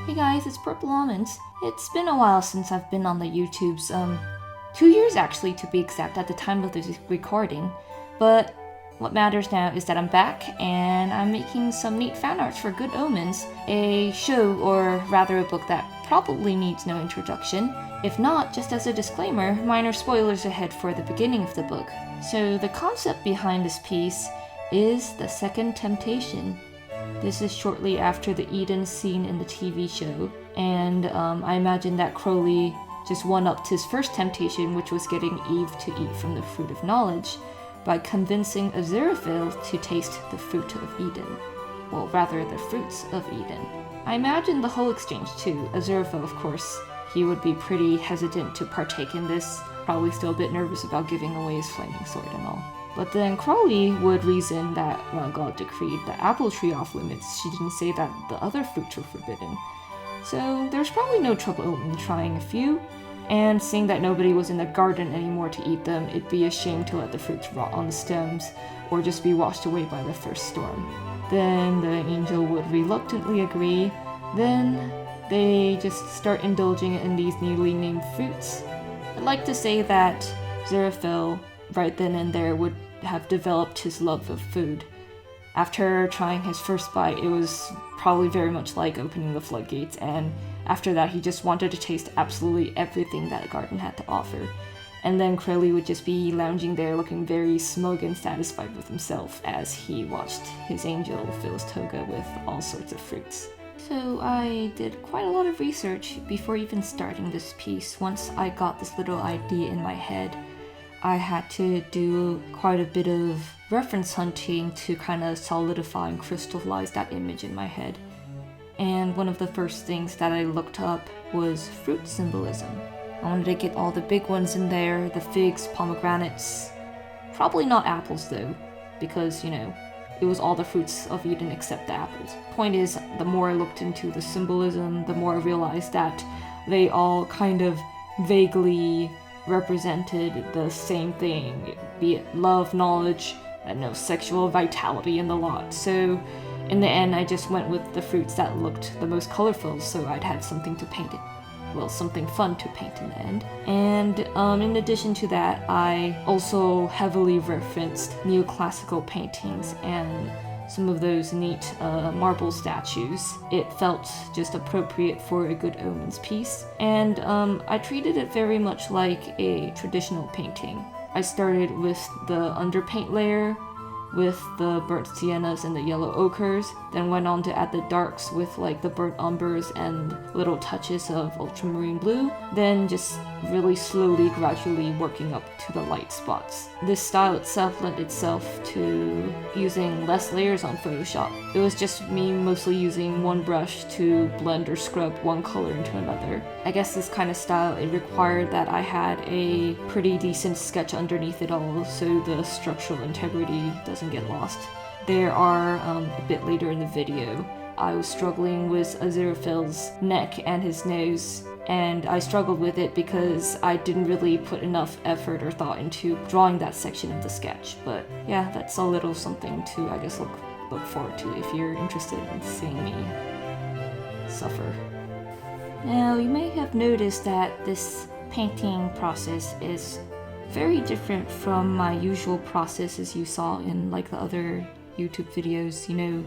Hey guys, it's PurpleAlmonds. It's been a while since I've been on the YouTubes, 2 years actually to be exact at the time of this recording, but what matters now is that I'm back and I'm making some neat fan arts for Good Omens, a show, or rather a book that probably needs no introduction. If not, just as a disclaimer, minor spoilers ahead for the beginning of the book. So the concept behind this piece is the second temptation. This is shortly after the Eden scene in the TV show, and I imagine that Crowley just one-upped his first temptation, which was getting Eve to eat from the fruit of knowledge, by convincing Aziraphale to taste the fruit of Eden. Well, rather, the fruits of Eden. I imagine the whole exchange too. Aziraphale, of course, he would be pretty hesitant to partake in this, probably still a bit nervous about giving away his flaming sword and all. But then Crowley would reason that while God decreed the apple tree off limits, she didn't say that the other fruits were forbidden. So there's probably no trouble in trying a few, and seeing that nobody was in the garden anymore to eat them, it'd be a shame to let the fruits rot on the stems, or just be washed away by the first storm. Then the angel would reluctantly agree, then they just start indulging in these newly named fruits. I'd like to say that Aziraphale, right then and there, would have developed his love of food. After trying his first bite, it was probably very much like opening the floodgates, and after that he just wanted to taste absolutely everything that the garden had to offer. And then Crowley would just be lounging there looking very smug and satisfied with himself as he watched his angel fill his toga with all sorts of fruits. So I did quite a lot of research before even starting this piece. Once I got this little idea in my head, I had to do quite a bit of reference hunting to kind of solidify and crystallize that image in my head. And one of the first things that I looked up was fruit symbolism. I wanted to get all the big ones in there, the figs, pomegranates. Probably not apples though, because, it was all the fruits of Eden except the apples. Point is, the more I looked into the symbolism, the more I realized that they all kind of vaguely represented the same thing, be it love, knowledge, and sexual vitality in the lot. So in the end, I just went with the fruits that looked the most colorful, so I'd have something to paint it. Well, something fun to paint in the end. And in addition to that, I also heavily referenced neoclassical paintings and some of those neat marble statues. It felt just appropriate for a Good Omens piece, and I treated it very much like a traditional painting. I started with the underpaint layer, with the burnt siennas and the yellow ochres, then went on to add the darks with the burnt umbers and little touches of ultramarine blue, then just really slowly, gradually working up to the light spots. This style itself lent itself to using less layers on Photoshop. It was just me mostly using one brush to blend or scrub one color into another. I guess this kind of style, it required that I had a pretty decent sketch underneath it all, so the structural integrity doesn't get lost. There are, a bit later in the video, I was struggling with Aziraphale's neck and his nose, and I struggled with it because I didn't really put enough effort or thought into drawing that section of the sketch. But yeah, that's a little something to, I guess, look forward to if you're interested in seeing me suffer. Now, you may have noticed that this painting process is very different from my usual processes you saw in the other YouTube videos,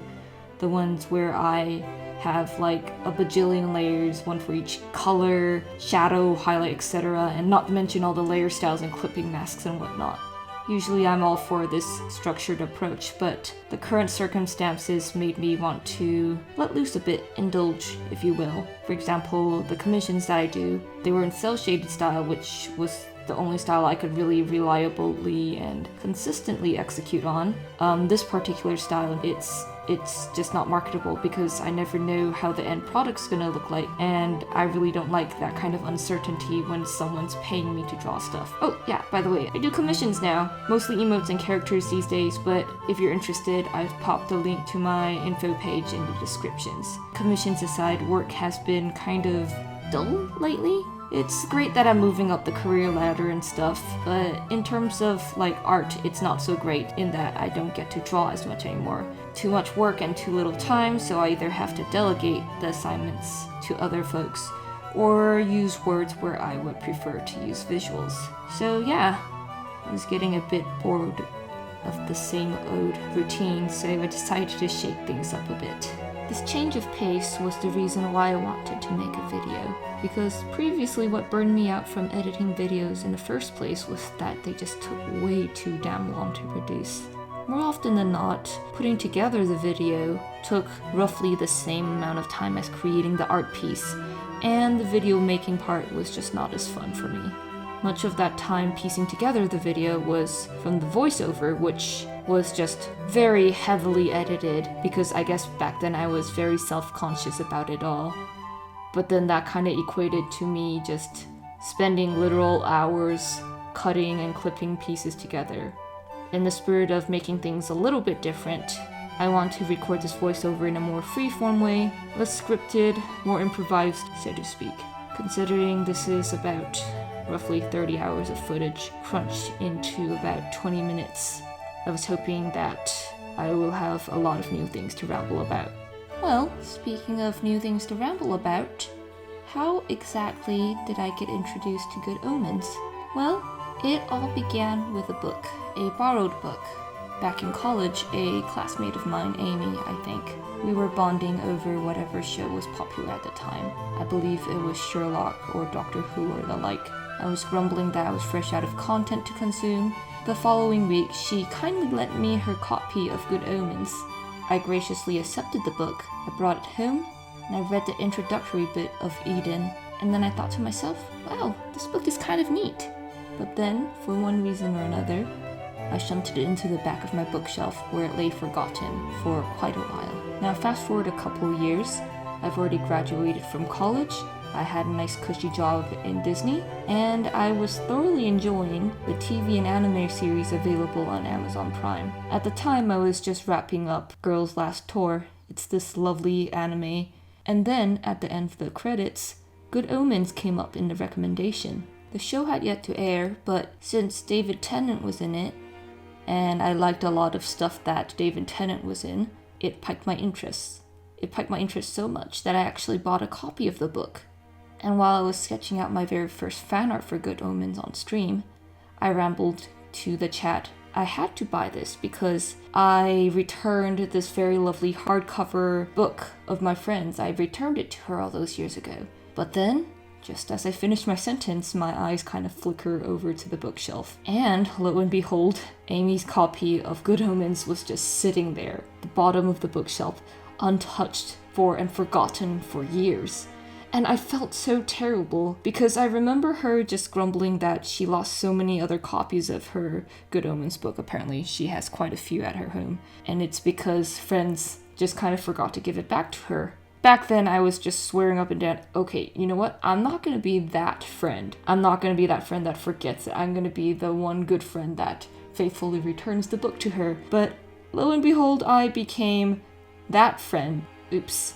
the ones where I have a bajillion layers, one for each color, shadow, highlight, etc., and not to mention all the layer styles and clipping masks and whatnot. Usually I'm all for this structured approach, but the current circumstances made me want to let loose a bit, indulge, if you will. For example, the commissions that I do, they were in cel-shaded style, which was the only style I could really reliably and consistently execute on. This particular style, it's just not marketable because I never know how the end product's gonna look like, and I really don't like that kind of uncertainty when someone's paying me to draw stuff. Oh yeah, by the way, I do commissions now, mostly emotes and characters these days, but if you're interested, I've popped a link to my info page in the descriptions. Commissions aside, work has been kind of dull lately. It's great that I'm moving up the career ladder and stuff, but in terms of like art, it's not so great in that I don't get to draw as much anymore. Too much work and too little time, so I either have to delegate the assignments to other folks or use words where I would prefer to use visuals. So yeah, I was getting a bit bored of the same old routine, so I decided to shake things up a bit. This change of pace was the reason why I wanted to make a video, because previously what burned me out from editing videos in the first place was that they just took way too damn long to produce. More often than not, putting together the video took roughly the same amount of time as creating the art piece, and the video making part was just not as fun for me. Much of that time piecing together the video was from the voiceover, which was just very heavily edited because I guess back then I was very self-conscious about it all. But then that kind of equated to me just spending literal hours cutting and clipping pieces together. In the spirit of making things a little bit different, I want to record this voiceover in a more free-form way, less scripted, more improvised, so to speak. Considering this is about roughly 30 hours of footage crunched into about 20 minutes, I was hoping that I will have a lot of new things to ramble about. Well, speaking of new things to ramble about, how exactly did I get introduced to Good Omens? Well, it all began with a book, a borrowed book. Back in college, a classmate of mine, Amy, I think, we were bonding over whatever show was popular at the time. I believe it was Sherlock or Doctor Who or the like. I was grumbling that I was fresh out of content to consume. The following week, she kindly lent me her copy of Good Omens. I graciously accepted the book. I brought it home, and I read the introductory bit of Eden, and then I thought to myself, wow, this book is kind of neat. But then, for one reason or another, I shunted it into the back of my bookshelf where it lay forgotten for quite a while. Now fast forward a couple years, I've already graduated from college, I had a nice cushy job in Disney, and I was thoroughly enjoying the TV and anime series available on Amazon Prime. At the time, I was just wrapping up Girls' Last Tour. It's this lovely anime. And then, at the end of the credits, Good Omens came up in the recommendation. The show had yet to air, but since David Tennant was in it, and I liked a lot of stuff that David Tennant was in, it piqued my interest. It piqued my interest so much that I actually bought a copy of the book. And while I was sketching out my very first fan art for Good Omens on stream, I rambled to the chat. I had to buy this because I returned this very lovely hardcover book of my friend's. I returned it to her all those years ago. But then, just as I finished my sentence, my eyes kind of flicker over to the bookshelf. And lo and behold, Amy's copy of Good Omens was just sitting there, the bottom of the bookshelf, untouched for and forgotten for years. And I felt so terrible because I remember her just grumbling that she lost so many other copies of her Good Omens book. Apparently she has quite a few at her home. And it's because friends just kind of forgot to give it back to her. Back then I was just swearing up and down, okay, you know what? I'm not going to be that friend. I'm not going to be that friend that forgets it. I'm going to be the one good friend that faithfully returns the book to her. But lo and behold, I became that friend. Oops.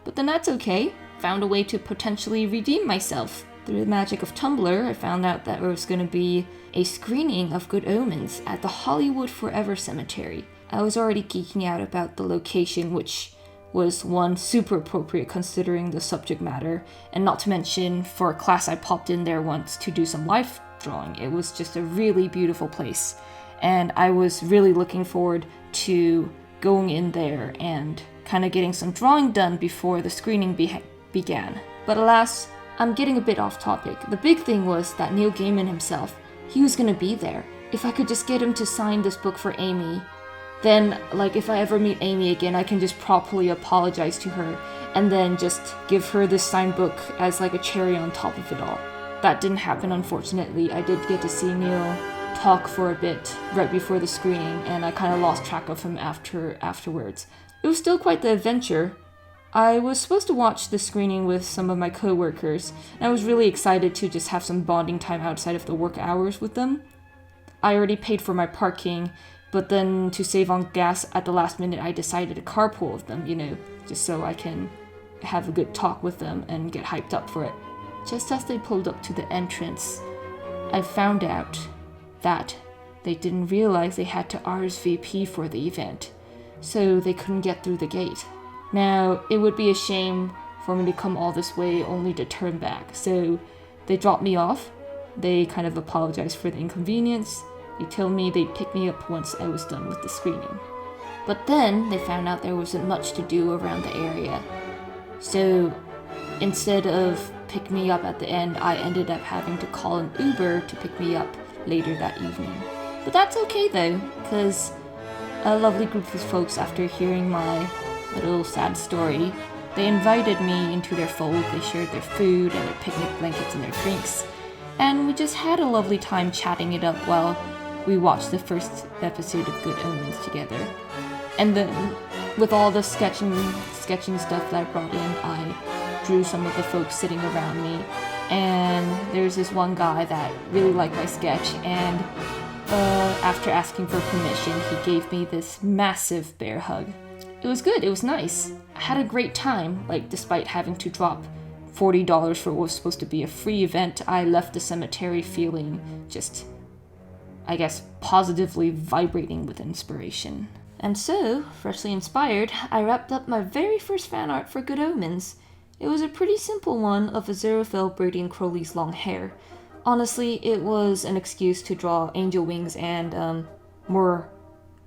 But then that's okay. Found a way to potentially redeem myself. Through the magic of Tumblr, I found out that there was going to be a screening of Good Omens at the Hollywood Forever Cemetery. I was already geeking out about the location, which was one super appropriate considering the subject matter, and not to mention for a class I popped in there once to do some life drawing. It was just a really beautiful place, and I was really looking forward to going in there and kind of getting some drawing done before the screening began. But alas, I'm getting a bit off topic. The big thing was that Neil Gaiman himself, he was gonna be there. If I could just get him to sign this book for Amy, then if I ever meet Amy again, I can just properly apologize to her and then just give her this signed book as a cherry on top of it all. That didn't happen, unfortunately. I did get to see Neil talk for a bit right before the screening, and I kind of lost track of him afterwards. It was still quite the adventure. I was supposed to watch the screening with some of my co-workers, and I was really excited to just have some bonding time outside of the work hours with them. I already paid for my parking, but then to save on gas at the last minute, I decided to carpool with them, just so I can have a good talk with them and get hyped up for it. just as they pulled up to the entrance, I found out that they didn't realize they had to RSVP for the event, so they couldn't get through the gate. Now, it would be a shame for me to come all this way only to turn back, so they dropped me off. They kind of apologized for the inconvenience. They told me they'd pick me up once I was done with the screening. But then they found out there wasn't much to do around the area. So instead of pick me up at the end, I ended up having to call an Uber to pick me up later that evening. But that's okay though, because a lovely group of folks, after hearing my little sad story, they invited me into their fold. They shared their food and their picnic blankets and their drinks. And we just had a lovely time chatting it up while we watched the first episode of Good Omens together. And then, with all the sketching stuff that I brought in, I drew some of the folks sitting around me. And there's this one guy that really liked my sketch, and after asking for permission, he gave me this massive bear hug. It was good, it was nice. I had a great time, despite having to drop $40 for what was supposed to be a free event. I left the cemetery feeling just, I guess, positively vibrating with inspiration. And so, freshly inspired, I wrapped up my very first fan art for Good Omens. It was a pretty simple one of Aziraphale braiding Crowley's long hair. Honestly, it was an excuse to draw angel wings and, more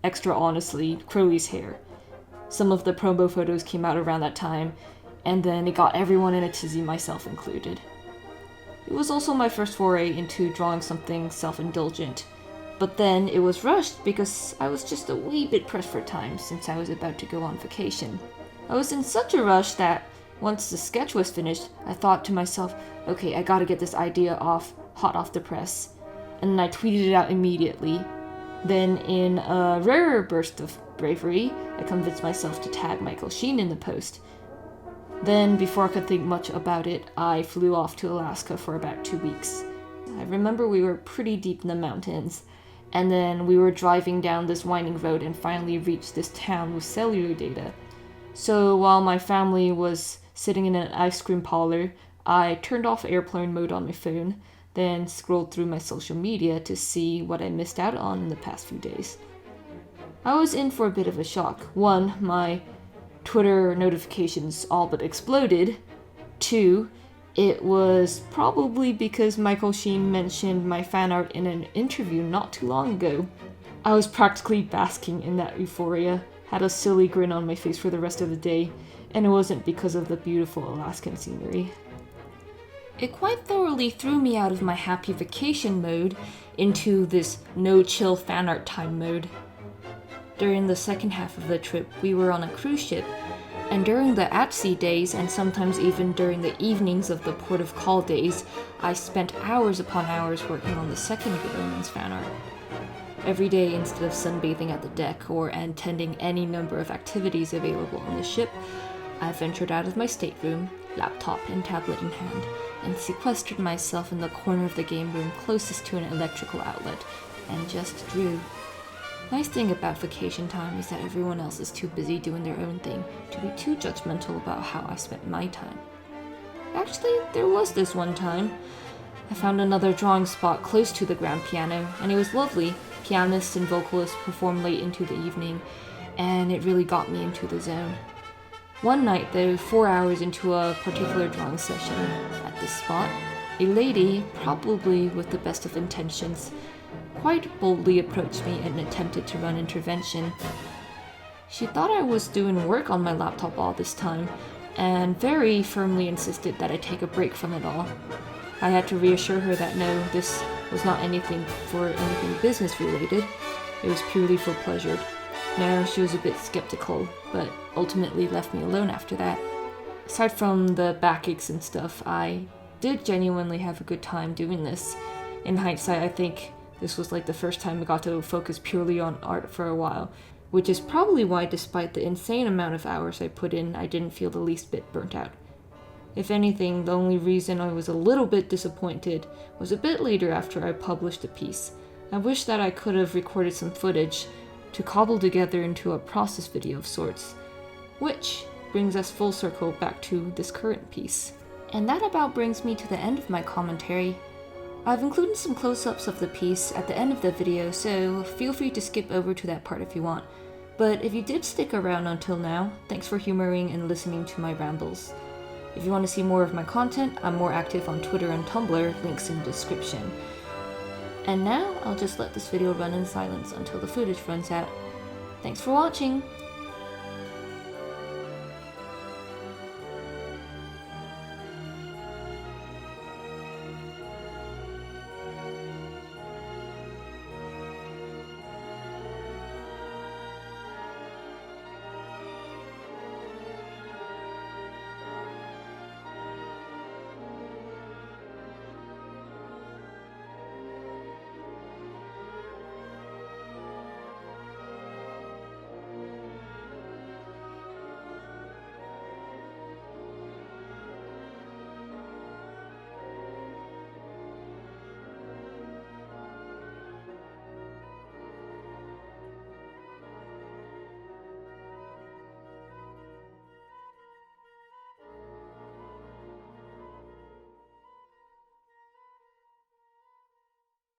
extra honestly, Crowley's hair. Some of the promo photos came out around that time, and then it got everyone in a tizzy, myself included. It was also my first foray into drawing something self-indulgent, but then it was rushed because I was just a wee bit pressed for time since I was about to go on vacation. I was in such a rush that once the sketch was finished, I thought to myself, okay, I gotta get this idea hot off the press, and then I tweeted it out immediately. Then, in a rarer burst of bravery, I convinced myself to tag Michael Sheen in the post. Then, before I could think much about it, I flew off to Alaska for about 2 weeks. I remember we were pretty deep in the mountains, and then we were driving down this winding road and finally reached this town with cellular data. So while my family was sitting in an ice cream parlor, I turned off airplane mode on my phone, then scrolled through my social media to see what I missed out on in the past few days. I was in for a bit of a shock. 1, my Twitter notifications all but exploded. 2, it was probably because Michael Sheen mentioned my fan art in an interview not too long ago. I was practically basking in that euphoria, had a silly grin on my face for the rest of the day, and it wasn't because of the beautiful Alaskan scenery. It quite thoroughly threw me out of my happy vacation mode into this no-chill fan art time mode. During the second half of the trip, we were on a cruise ship, and during the at-sea days, and sometimes even during the evenings of the port of call days, I spent hours upon hours working on the second Good Omens fan art. Every day, instead of sunbathing at the deck or attending any number of activities available on the ship, I ventured out of my stateroom, laptop and tablet in hand, and sequestered myself in the corner of the game room closest to an electrical outlet, and just drew. Nice thing about vacation time is that everyone else is too busy doing their own thing to be too judgmental about how I spent my time. Actually, there was this one time. I found another drawing spot close to the grand piano, and it was lovely. Pianists and vocalists performed late into the evening, and it really got me into the zone. One night, though, 4 hours into a particular drawing session at this spot, a lady, probably with the best of intentions, quite boldly approached me and attempted to run intervention. She thought I was doing work on my laptop all this time, and very firmly insisted that I take a break from it all. I had to reassure her that no, this was not anything business related. It was purely for pleasure. No, she was a bit skeptical, but ultimately left me alone after that. Aside from the backaches and stuff, I did genuinely have a good time doing this. In hindsight, I think this was the first time I got to focus purely on art for a while, which is probably why, despite the insane amount of hours I put in, I didn't feel the least bit burnt out. If anything, the only reason I was a little bit disappointed was a bit later after I published the piece. I wish that I could have recorded some footage to cobble together into a process video of sorts, which brings us full circle back to this current piece. And that about brings me to the end of my commentary. I've included some close-ups of the piece at the end of the video, so feel free to skip over to that part if you want. But if you did stick around until now, thanks for humoring and listening to my rambles. If you want to see more of my content, I'm more active on Twitter and Tumblr, links in the description. And now, I'll just let this video run in silence until the footage runs out. Thanks for watching!